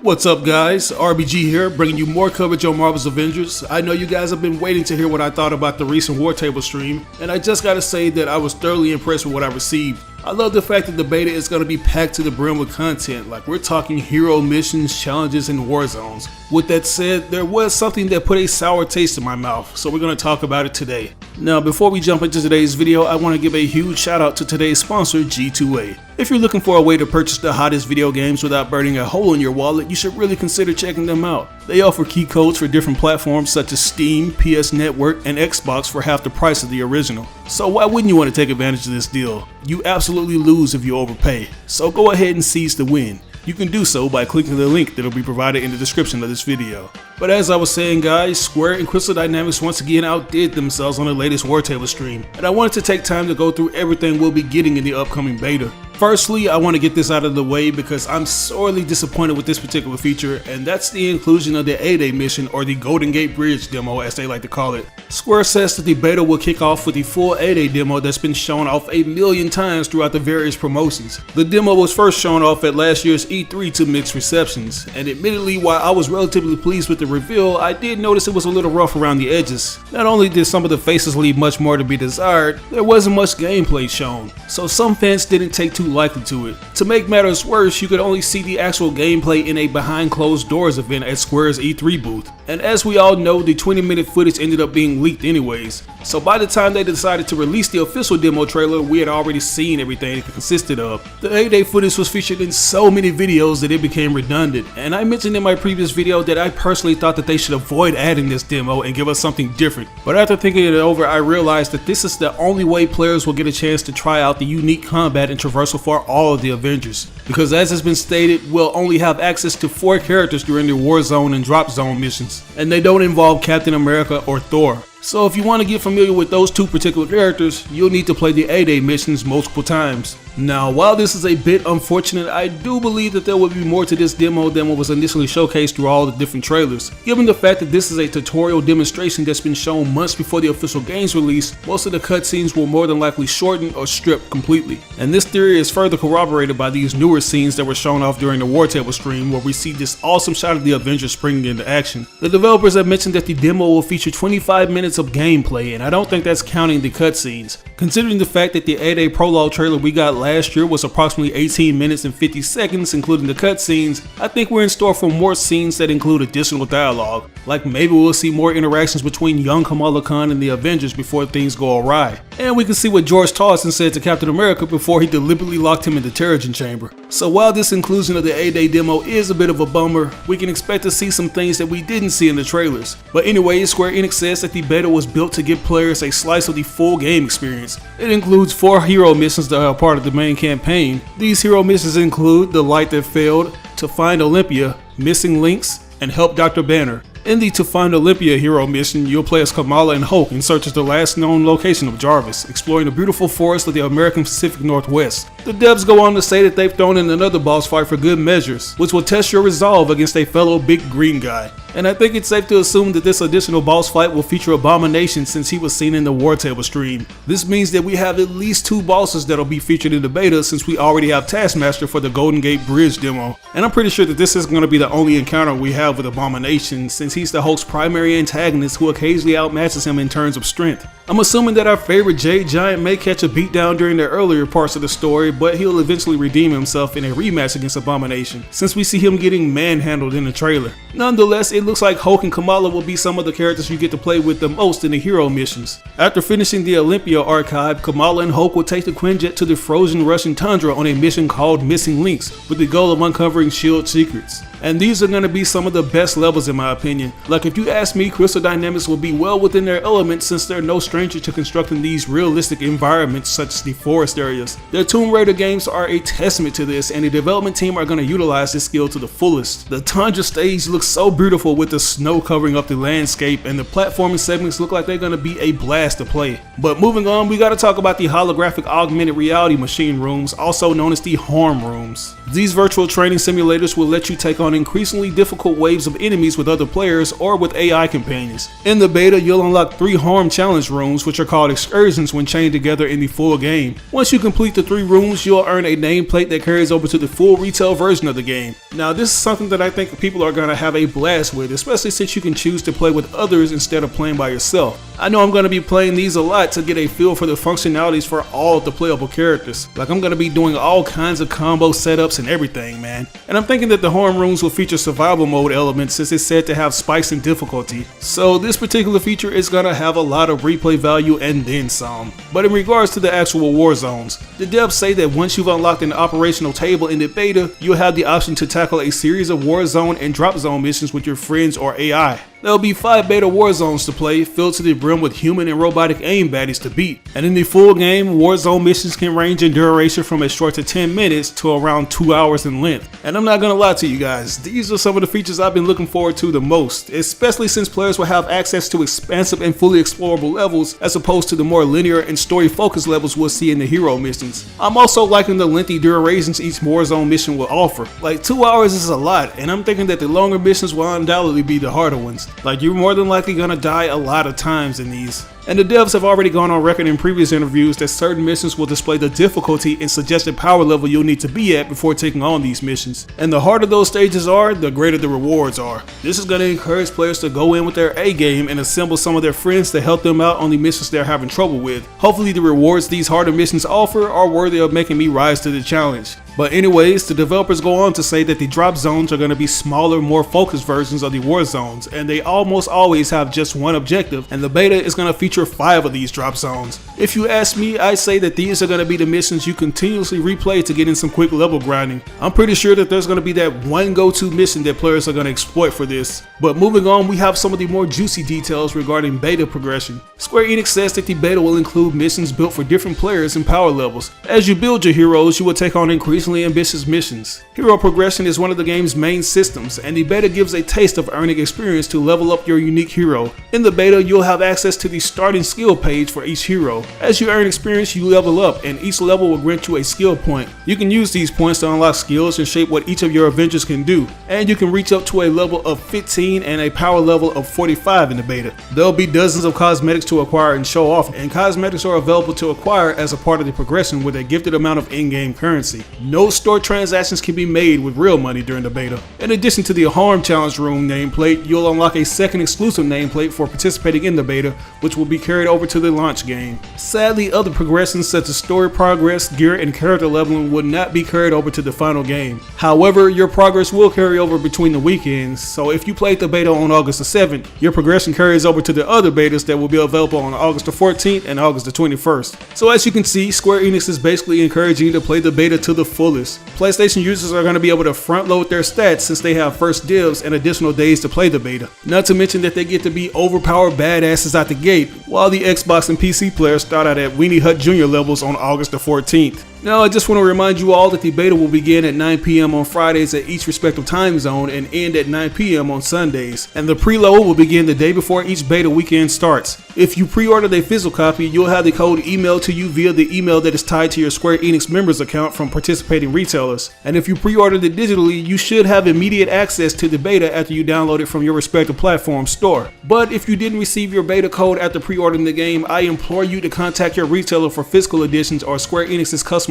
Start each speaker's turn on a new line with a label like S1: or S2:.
S1: What's up guys, RBG here, bringing you more coverage on Marvel's Avengers. I know you guys have been waiting to hear what I thought about the recent War Table stream, and I just gotta say that I was thoroughly impressed with what I received. I love the fact that the beta is going to be packed to the brim with content, like we're talking hero missions, challenges, and war zones. With that said, there was something that put a sour taste in my mouth, so we're going to talk about it today. Now before we jump into today's video, I want to give a huge shout out to today's sponsor, G2A. If you're looking for a way to purchase the hottest video games without burning a hole in your wallet, you should really consider checking them out. They offer key codes for different platforms such as Steam, PS Network, and Xbox for half the price of the original. So why wouldn't you want to take advantage of this deal? You absolutely lose if you overpay, so go ahead and seize the win. You can do so by clicking the link that will be provided in the description of this video. But as I was saying guys, Square and Crystal Dynamics once again outdid themselves on the latest War Table stream, and I wanted to take time to go through everything we'll be getting in the upcoming beta. Firstly, I want to get this out of the way because I'm sorely disappointed with this particular feature, and that's the inclusion of the A-Day mission, or the Golden Gate Bridge demo as they like to call it. Square says that the beta will kick off with the full A-Day demo that's been shown off a million times throughout the various promotions. The demo was first shown off at last year's E3 to mixed receptions, and admittedly while I was relatively pleased with the reveal, I did notice it was a little rough around the edges. Not only did some of the faces leave much more to be desired, there wasn't much gameplay shown, so some fans didn't take too likely to it. To make matters worse, you could only see the actual gameplay in a behind closed doors event at Square's E3 booth. And as we all know, the 20-minute footage ended up being leaked anyways. So by the time they decided to release the official demo trailer, we had already seen everything it consisted of. The A-Day footage was featured in so many videos that it became redundant, and I mentioned in my previous video that I personally thought that they should avoid adding this demo and give us something different. But after thinking it over, I realized that this is the only way players will get a chance to try out the unique combat and traversal for all of the Avengers. Because as has been stated, we'll only have access to 4 characters during the War Zone and Drop Zone missions, and they don't involve Captain America or Thor. So if you want to get familiar with those 2 particular characters, you'll need to play the A-Day missions multiple times. Now while this is a bit unfortunate, I do believe that there will be more to this demo than what was initially showcased through all the different trailers. Given the fact that this is a tutorial demonstration that's been shown months before the official game's release, most of the cutscenes will more than likely shorten or strip completely. And this theory is further corroborated by these newer scenes that were shown off during the War Table stream, where we see this awesome shot of the Avengers springing into action. The developers have mentioned that the demo will feature 25 minutes of gameplay, and I don't think that's counting the cutscenes. Considering the fact that the A-Day prologue trailer we got last year was approximately 18 minutes and 50 seconds including the cutscenes, I think we're in store for more scenes that include additional dialogue. Like maybe we'll see more interactions between young Kamala Khan and the Avengers before things go awry. And we can see what George Towson said to Captain America before he deliberately locked him in the Terrigen chamber. So while this inclusion of the A-Day demo is a bit of a bummer, we can expect to see some things that we didn't see in the trailers. But anyway, Square Enix says that the beta was built to give players a slice of the full game experience. It includes 4 hero missions that are part of the main campaign. These hero missions include The Light That Failed, To Find Olympia, Missing Links, and Help Dr. Banner. In the To Find Olympia hero mission, you'll play as Kamala and Hulk in search of the last known location of Jarvis, exploring the beautiful forest of the American Pacific Northwest. The devs go on to say that they've thrown in another boss fight for good measures, which will test your resolve against a fellow big green guy. And I think it's safe to assume that this additional boss fight will feature Abomination since he was seen in the War Table stream. This means that we have at least 2 bosses that'll be featured in the beta, since we already have Taskmaster for the Golden Gate Bridge demo. And I'm pretty sure that this isn't going to be the only encounter we have with Abomination, since he's the Hulk's primary antagonist who occasionally outmatches him in terms of strength. I'm assuming that our favorite Jade Giant may catch a beatdown during the earlier parts of the story, but he'll eventually redeem himself in a rematch against Abomination, since we see him getting manhandled in the trailer. Nonetheless, it looks like Hulk and Kamala will be some of the characters you get to play with the most in the hero missions. After finishing the Olympia archive, Kamala and Hulk will take the Quinjet to the frozen Russian tundra on a mission called Missing Links, with the goal of uncovering S.H.I.E.L.D. secrets. And these are going to be some of the best levels in my opinion. Like if you ask me, Crystal Dynamics will be well within their element, since they're no stranger to constructing these realistic environments such as the forest areas. Their Tomb Raider games are a testament to this, and the development team are going to utilize this skill to the fullest. The tundra stage looks so beautiful with the snow covering up the landscape, and the platforming segments look like they're going to be a blast to play. But moving on, we got to talk about the holographic augmented reality machine rooms, also known as the HARM rooms. These virtual training simulators will let you take on on increasingly difficult waves of enemies with other players or with AI companions. In the beta, you'll unlock 3 harm challenge rooms, which are called excursions when chained together in the full game. Once you complete the 3 rooms, you'll earn a nameplate that carries over to the full retail version of the game. Now, this is something that I think people are going to have a blast with, especially since you can choose to play with others instead of playing by yourself. I know I'm going to be playing these a lot to get a feel for the functionalities for all of the playable characters. Like, I'm going to be doing all kinds of combo setups and everything, man. And I'm thinking that the harm rooms will feature survival mode elements since it's said to have spikes in difficulty. So this particular feature is going to have a lot of replay value and then some. But in regards to the actual war zones, the devs say that once you've unlocked an operational table in the beta, you'll have the option to tackle a series of war zone and drop zone missions with your friends or AI. There will be 5 beta war zones to play, filled to the brim with human and robotic aim baddies to beat. And in the full game, war zone missions can range in duration from as short to 10 minutes to around 2 hours in length. And I'm not gonna lie to you guys, these are some of the features I've been looking forward to the most, especially since players will have access to expansive and fully explorable levels as opposed to the more linear and story focused levels we'll see in the hero missions. I'm also liking the lengthy durations each war zone mission will offer. Like 2 hours is a lot, and I'm thinking that the longer missions will undoubtedly be the harder ones. Like, you're more than likely gonna die a lot of times in these. And the devs have already gone on record in previous interviews that certain missions will display the difficulty and suggested power level you'll need to be at before taking on these missions. And the harder those stages are, the greater the rewards are. This is going to encourage players to go in with their A game and assemble some of their friends to help them out on the missions they're having trouble with. Hopefully the rewards these harder missions offer are worthy of making me rise to the challenge. But anyways, the developers go on to say that the drop zones are going to be smaller, more focused versions of the war zones, and they almost always have just one objective, and the beta is going to feature 5 of these drop zones. If you ask me, I say that these are going to be the missions you continuously replay to get in some quick level grinding. I'm pretty sure that there's going to be that one go-to mission that players are going to exploit for this. But moving on, we have some of the more juicy details regarding beta progression. Square Enix says that the beta will include missions built for different players and power levels. As you build your heroes, you will take on increasingly ambitious missions. Hero progression is one of the game's main systems, and the beta gives a taste of earning experience to level up your unique hero. In the beta, you'll have access to the starting skill page for each hero. As you earn experience, you level up, and each level will grant you a skill point. You can use these points to unlock skills and shape what each of your Avengers can do, and you can reach up to a level of 15 and a power level of 45 in the beta. There'll be dozens of cosmetics to acquire and show off, and cosmetics are available to acquire as a part of the progression with a gifted amount of in-game currency. No store transactions can be made with real money during the beta. In addition to the Harm Challenge Room nameplate, you'll unlock a second exclusive nameplate for participating in the beta, which will be carried over to the launch game. Sadly, other progressions such as story progress, gear, and character leveling would not be carried over to the final game. However, your progress will carry over between the weekends, so if you played the beta on August the 7th, your progression carries over to the other betas that will be available on August the 14th and August the 21st. So as you can see, Square Enix is basically encouraging you to play the beta to the fullest. PlayStation users are going to be able to front load their stats since they have first dibs and additional days to play the beta. Not to mention that they get to be overpowered badasses out the gate, while the Xbox and PC players start out at Weenie Hut Jr. levels on August the 14th. Now, I just want to remind you all that the beta will begin at 9 p.m. on Fridays at each respective time zone and end at 9 p.m. on Sundays, and the preload will begin the day before each beta weekend starts. If you pre-ordered a physical copy, you'll have the code emailed to you via the email that is tied to your Square Enix members account from participating retailers. And if you pre-ordered it digitally, you should have immediate access to the beta after you download it from your respective platform store. But if you didn't receive your beta code after pre-ordering the game, I implore you to contact your retailer for physical editions or Square Enix's customer service